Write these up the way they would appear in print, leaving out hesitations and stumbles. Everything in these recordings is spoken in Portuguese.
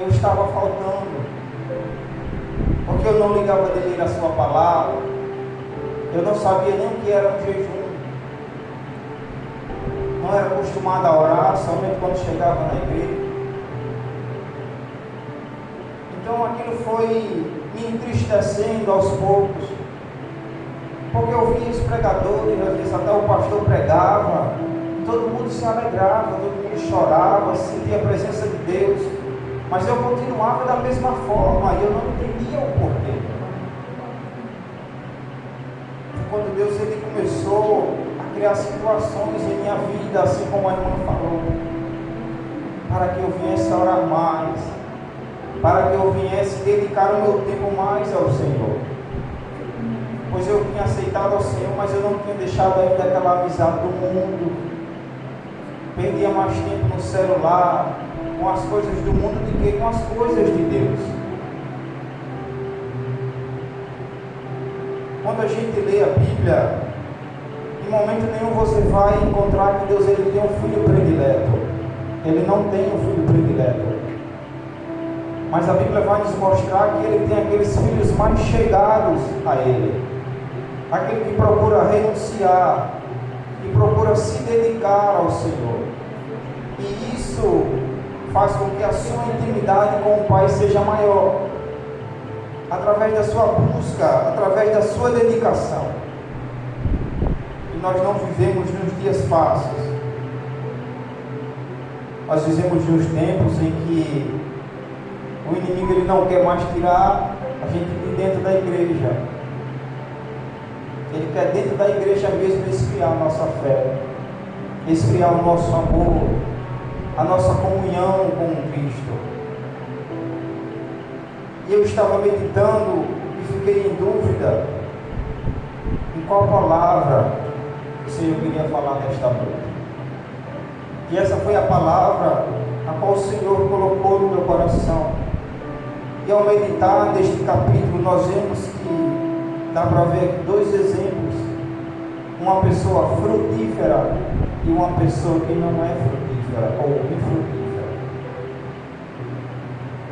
eu estava faltando, porque eu não ligava de ler a sua palavra, eu não sabia nem o que era um jejum, não era acostumado a orar somente quando chegava na igreja. Então aquilo foi me entristecendo aos poucos, porque eu via os pregadores, às vezes até o pastor pregava, e todo mundo se alegrava, todo mundo chorava, sentia a presença de Deus, mas eu continuava da mesma forma e eu não entendia o porquê. Quando Deus ele começou a criar situações em minha vida, assim como a irmã falou, para que eu viesse a orar mais, para que eu viesse dedicar o meu tempo mais ao Senhor, pois eu tinha aceitado ao Senhor, mas eu não tinha deixado ainda aquela amizade do mundo, perdia mais tempo no celular, com as coisas do mundo do que com as coisas de Deus. Quando a gente lê a Bíblia, em momento nenhum você vai encontrar que Deus ele tem um filho predileto. Ele não tem um filho predileto. Mas a Bíblia vai nos mostrar que ele tem aqueles filhos mais chegados a ele. Aquele que procura renunciar, que procura se dedicar ao Senhor. E isso faz com que a sua intimidade com o Pai seja maior, através da sua busca, através da sua dedicação. E nós não vivemos nos dias fáceis, nós vivemos nos tempos em que o inimigo ele não quer mais tirar a gente de dentro da igreja. Ele quer dentro da igreja mesmo esfriar a nossa fé, esfriar o nosso amor, a nossa comunhão com Cristo. E eu estava meditando e fiquei em dúvida em qual palavra o Senhor queria falar nesta noite. E essa foi a palavra a qual o Senhor colocou no meu coração. E ao meditar neste capítulo, nós vemos que dá para ver aqui dois exemplos: uma pessoa frutífera e uma pessoa que não é frutífera ou infrutífera.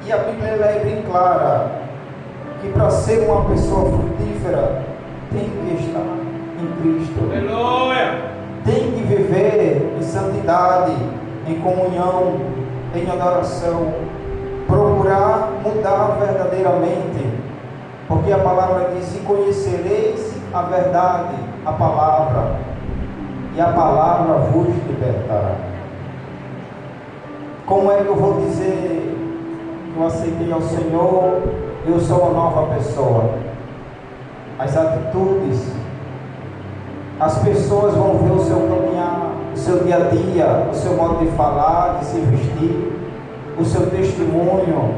E a Bíblia ela é bem clara que para ser uma pessoa frutífera tem que estar em Cristo. Aleluia! Tem que viver em santidade, em comunhão, em adoração, procurar mudar verdadeiramente, porque a palavra diz: e conhecereis a verdade, a palavra, e a palavra vos libertará. Como é que eu vou dizer que eu aceitei ao Senhor, eu sou uma nova pessoa? As atitudes, as pessoas vão ver o seu caminhar, o seu dia a dia, o seu modo de falar, de se vestir, o seu testemunho.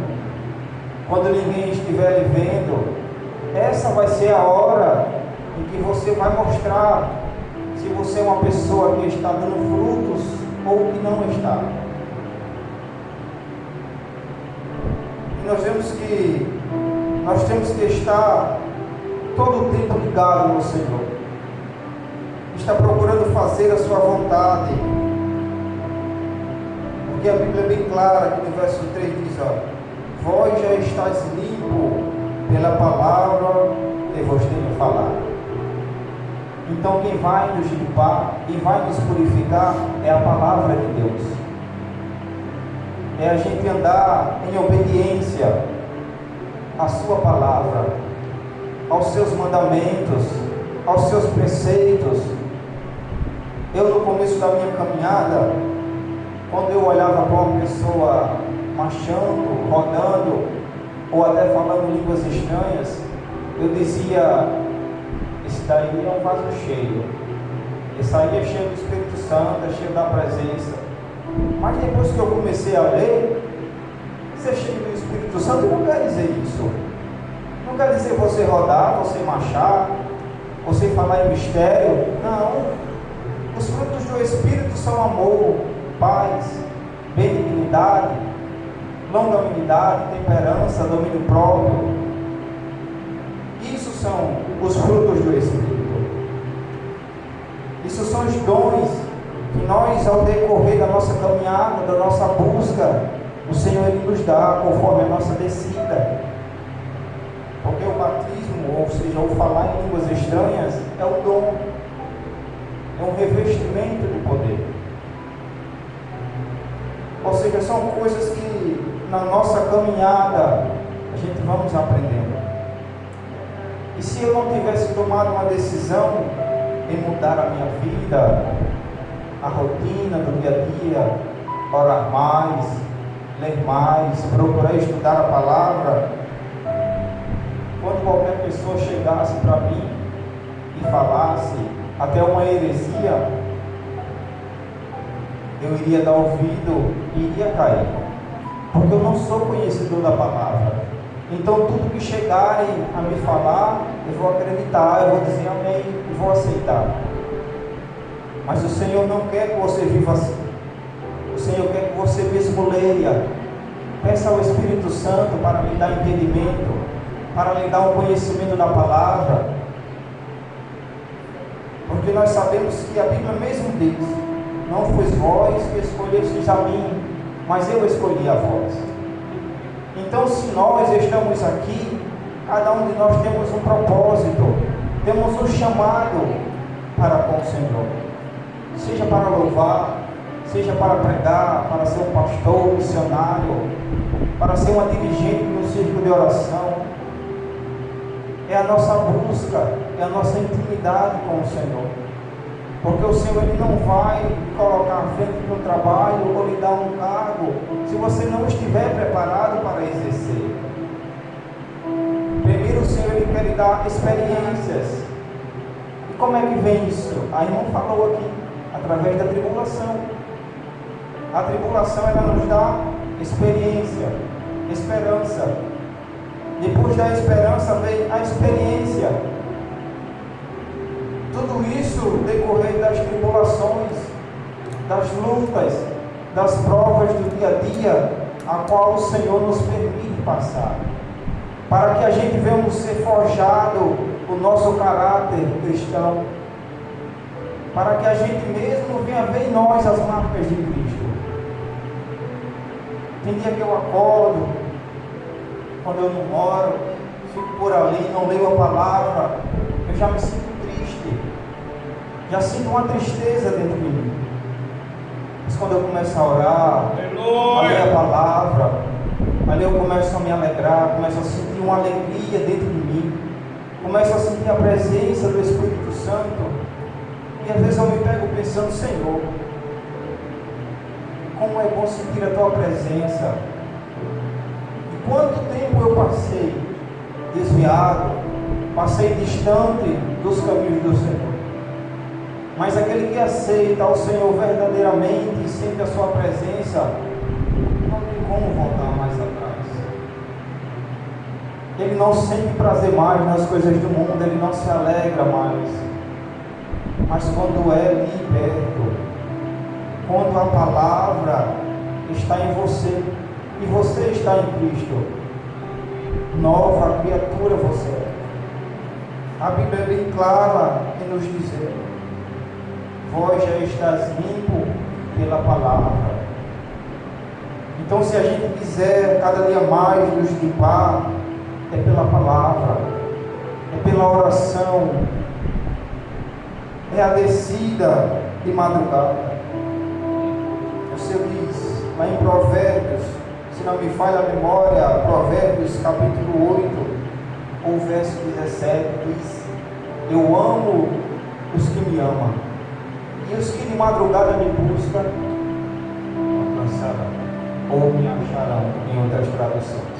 Quando ninguém estiver lhe vendo, essa vai ser a hora em que você vai mostrar se você é uma pessoa que está dando frutos ou que não está. E nós vemos que nós temos que estar todo o tempo ligado no Senhor, está procurando fazer a sua vontade, porque a Bíblia é bem clara que no verso 3 diz: vós já estáis limpo pela palavra que vos tenho falado. Então quem vai nos limpar e vai nos purificar é a palavra de Deus, é a gente andar em obediência à sua palavra, aos seus mandamentos, aos seus preceitos. Eu, no começo da minha caminhada, quando eu olhava para uma pessoa marchando, rodando, ou até falando línguas estranhas, eu dizia: esse daí é um vaso cheio, esse aí é cheio do Espírito Santo, é cheio da presença. Mas depois que eu comecei a ler, ser cheio do Espírito Santo não quer dizer isso. Não quer dizer você rodar, você marchar, você falar em mistério. Não. Os frutos do Espírito são amor, paz, benignidade, longanimidade, temperança, domínio próprio. Isso são os frutos do Espírito. Isso são os dons que nós, ao decorrer da nossa caminhada, da nossa busca, O Senhor Ele nos dá conforme a nossa descida. Porque o batismo, ou seja, o falar em línguas estranhas, é um dom, é um revestimento de poder. Ou seja, são coisas que na nossa caminhada a gente vamos aprendendo. E se eu não tivesse tomado uma decisão em mudar a minha vida, a rotina do dia a dia, orar mais, ler mais, procurar estudar a palavra, quando qualquer pessoa chegasse para mim e falasse até uma heresia, eu iria dar ouvido e iria cair, porque eu não sou conhecedor da palavra. Então tudo que chegarem a me falar, eu vou acreditar, eu vou dizer amém, e vou aceitar. Mas o Senhor não quer que você viva assim. O Senhor quer que você mesmo leia. Peça ao Espírito Santo para lhe dar entendimento, para lhe dar um conhecimento da palavra. Porque nós sabemos que a Bíblia mesmo diz: não fois vós que escolhestes a mim, mas eu escolhi a vós. Então, se nós estamos aqui, cada um de nós temos um propósito, temos um chamado para com o Senhor. Seja para louvar, seja para pregar, para ser um pastor, missionário, para ser uma dirigente no círculo de oração. É a nossa busca, é a nossa intimidade com o Senhor. Porque o Senhor Ele não vai colocar à frente de um trabalho ou lhe dar um cargo se você não estiver preparado para exercer. Primeiro o Senhor Ele quer lhe dar experiências. E como é que vem isso? A irmã falou aqui, através da tribulação. A tribulação ela nos dá experiência, esperança. Depois da esperança vem a experiência. Tudo isso decorrer das tribulações, das lutas, das provas do dia a dia, a qual o Senhor nos permite passar, para que a gente venha ser forjado o nosso caráter cristão, para que a gente mesmo venha ver em nós as marcas de Cristo. Tem dia que eu acordo, quando eu não oro, fico por ali, não leio a palavra, eu já me sinto triste, já sinto uma tristeza dentro de mim. Mas quando eu começo a orar, a ler a palavra, ali eu começo a me alegrar, começo a sentir uma alegria dentro de mim, começo a sentir a presença do Espírito Santo, e às vezes eu me pego pensando: Senhor, como é bom sentir a Tua presença. E quanto tempo eu passei desviado, passei distante dos caminhos do Senhor. Mas aquele que aceita o Senhor verdadeiramente e sente a Sua presença, não tem como voltar mais atrás. Ele não sente prazer mais nas coisas do mundo, ele não se alegra mais. Mas quando é liberto, quando a palavra está em você e você está em Cristo, nova criatura você é. A Bíblia é bem clara em nos dizer: vós já estás limpo pela palavra. Então, se a gente quiser cada dia mais nos limpar, é pela palavra, é pela oração, é a descida de madrugada. O Senhor diz lá em Provérbios, se não me falha a memória, Provérbios capítulo 8, ou verso 17, diz: eu amo os que me amam, e os que de madrugada me buscam alcançarão, ou me acharão, em outras traduções.